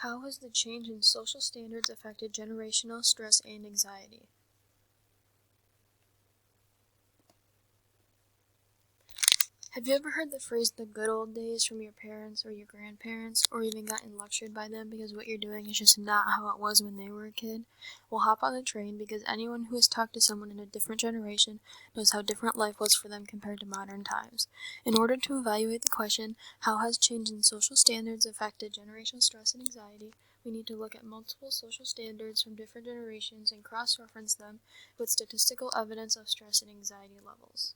How has the change in social standards affected generational stress and anxiety? Have you ever heard the phrase "the good old days" from your parents or your grandparents, or even gotten lectured by them because what you're doing is just not how it was when they were a kid? Well, hop on the train, because anyone who has talked to someone in a different generation knows how different life was for them compared to modern times. In order to evaluate the question, how has change in social standards affected generational stress and anxiety, we need to look at multiple social standards from different generations and cross-reference them with statistical evidence of stress and anxiety levels.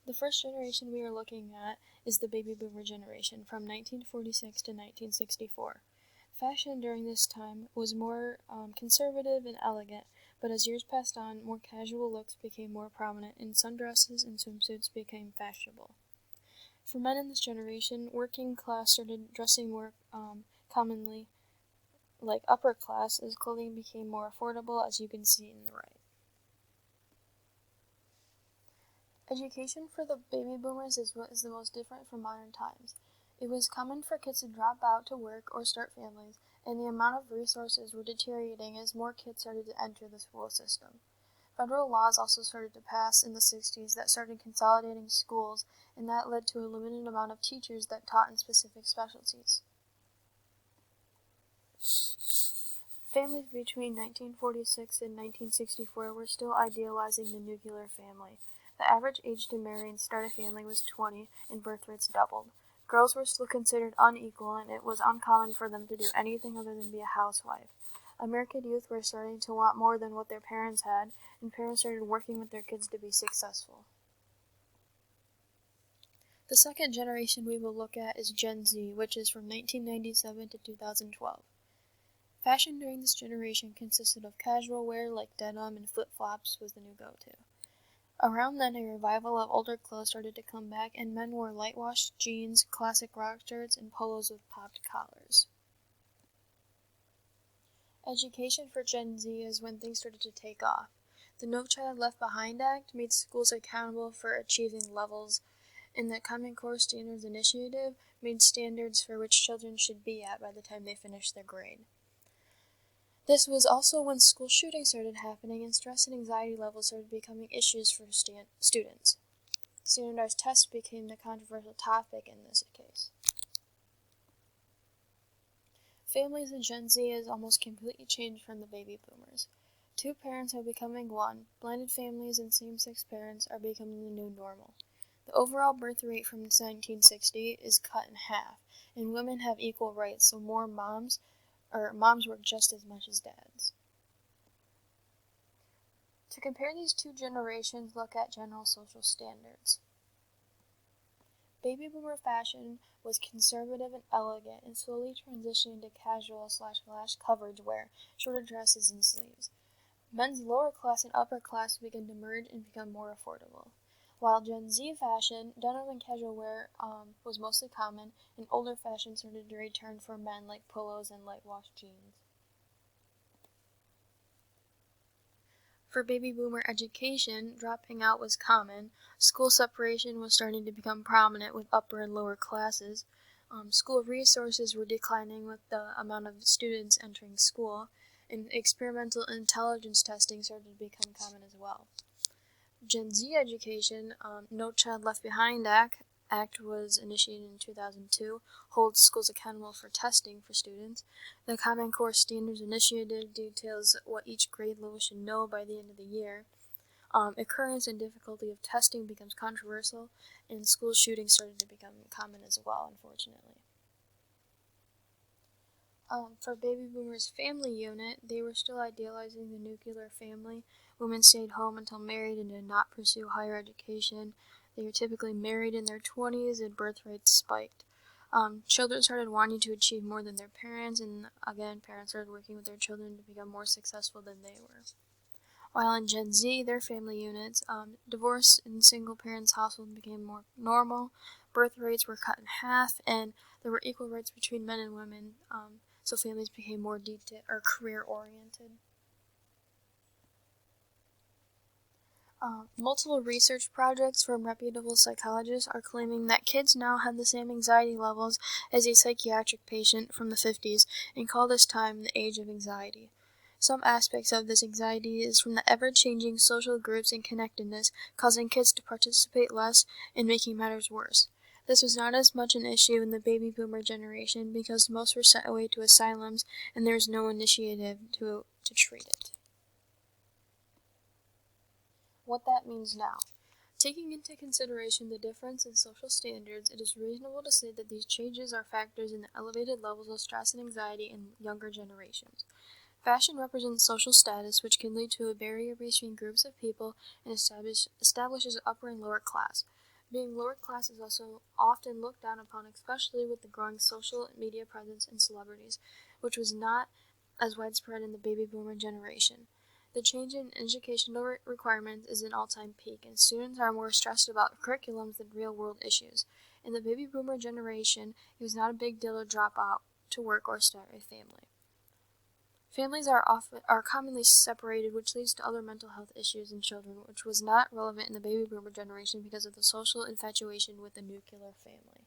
The first generation we are looking at is the baby boomer generation from 1946 to 1964. Fashion during this time was more conservative and elegant, but as years passed on, more casual looks became more prominent, and sundresses and swimsuits became fashionable. For men in this generation, working class started dressing more commonly like upper class, as clothing became more affordable, as you can see in the right. Education for the baby boomers is what is the most different from modern times. It was common for kids to drop out to work or start families, and the amount of resources were deteriorating as more kids started to enter the school system. Federal laws also started to pass in the 60s that started consolidating schools, and that led to a limited amount of teachers that taught in specific specialties. Families between 1946 and 1964 were still idealizing the nuclear family. The average age to marry and start a family was 20, and birth rates doubled. Girls were still considered unequal, and it was uncommon for them to do anything other than be a housewife. American youth were starting to want more than what their parents had, and parents started working with their kids to be successful. The second generation we will look at is Gen Z, which is from 1997 to 2012. Fashion during this generation consisted of casual wear like denim and flip-flops was the new go-to. Around then, a revival of older clothes started to come back, and men wore light-washed jeans, classic rock shirts, and polos with popped collars. Education for Gen Z is when things started to take off. The No Child Left Behind Act made schools accountable for achieving levels, and the Common Core Standards Initiative made standards for which children should be at by the time they finished their grade. This was also when school shootings started happening, and stress and anxiety levels started becoming issues for students. Standardized tests became the controversial topic in this case. Families in Gen Z has almost completely changed from the baby boomers. Two parents are becoming one. Blended families and same-sex parents are becoming the new normal. The overall birth rate from 1960 is cut in half, and women have equal rights, so more moms work just as much as dads. To compare these two generations, look at general social standards. Baby boomer fashion was conservative and elegant, and slowly transitioned to casual / coverage wear, shorter dresses and sleeves. Men's lower class and upper class began to merge and become more affordable. While Gen Z fashion, denim and casual wear was mostly common, and older fashion started to return for men like polos and light-washed jeans. For baby boomer education, dropping out was common. School separation was starting to become prominent with upper and lower classes. School resources were declining with the amount of students entering school, and experimental intelligence testing started to become common as well. Gen Z education, No Child Left Behind Act was initiated in 2002, holds schools accountable for testing for students. The Common Core Standards Initiative details what each grade level should know by the end of the year. Occurrence and difficulty of testing becomes controversial, and school shootings started to become common as well, unfortunately. For baby boomers' family unit, they were still idealizing the nuclear family. Women stayed home until married and did not pursue higher education. They were typically married in their 20s, and birth rates spiked. Children started wanting to achieve more than their parents, and again, parents started working with their children to become more successful than they were. While in Gen Z, their family units, divorce in single parents' households became more normal, birth rates were cut in half, and there were equal rights between men and women, so families became more career-oriented. Multiple research projects from reputable psychologists are claiming that kids now have the same anxiety levels as a psychiatric patient from the 50s and call this time the age of anxiety. Some aspects of this anxiety is from the ever-changing social groups and connectedness, causing kids to participate less and making matters worse. This was not as much an issue in the baby boomer generation because most were sent away to asylums and there was no initiative to treat it. What that means now. Taking into consideration the difference in social standards, it is reasonable to say that these changes are factors in the elevated levels of stress and anxiety in younger generations. Fashion represents social status, which can lead to a barrier between groups of people and establishes upper and lower class. Being lower class is also often looked down upon, especially with the growing social media presence in celebrities, which was not as widespread in the baby boomer generation. The change in educational requirements is an all-time peak, and students are more stressed about curriculums than real-world issues. In the baby boomer generation, it was not a big deal to drop out to work or start a family. Families are commonly separated, which leads to other mental health issues in children, which was not relevant in the baby boomer generation because of the social infatuation with the nuclear family.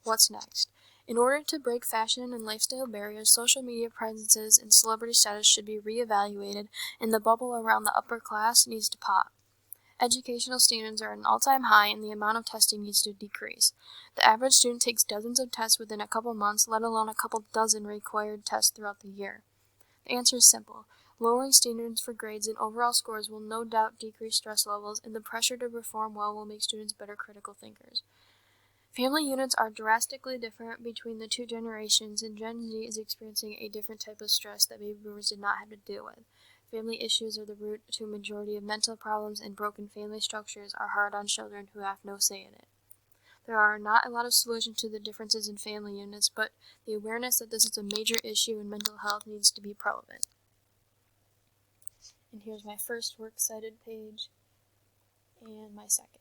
What's next? In order to break fashion and lifestyle barriers, social media presences and celebrity status should be reevaluated, and the bubble around the upper class needs to pop. Educational standards are at an all-time high, and the amount of testing needs to decrease. The average student takes dozens of tests within a couple months, let alone a couple dozen required tests throughout the year. The answer is simple. Lowering standards for grades and overall scores will no doubt decrease stress levels, and the pressure to perform well will make students better critical thinkers. Family units are drastically different between the two generations, and Gen Z is experiencing a different type of stress that baby boomers did not have to deal with. Family issues are the root to a majority of mental problems, and broken family structures are hard on children who have no say in it. There are not a lot of solutions to the differences in family units, but the awareness that this is a major issue in mental health needs to be prevalent. And here's my first works cited page and my second.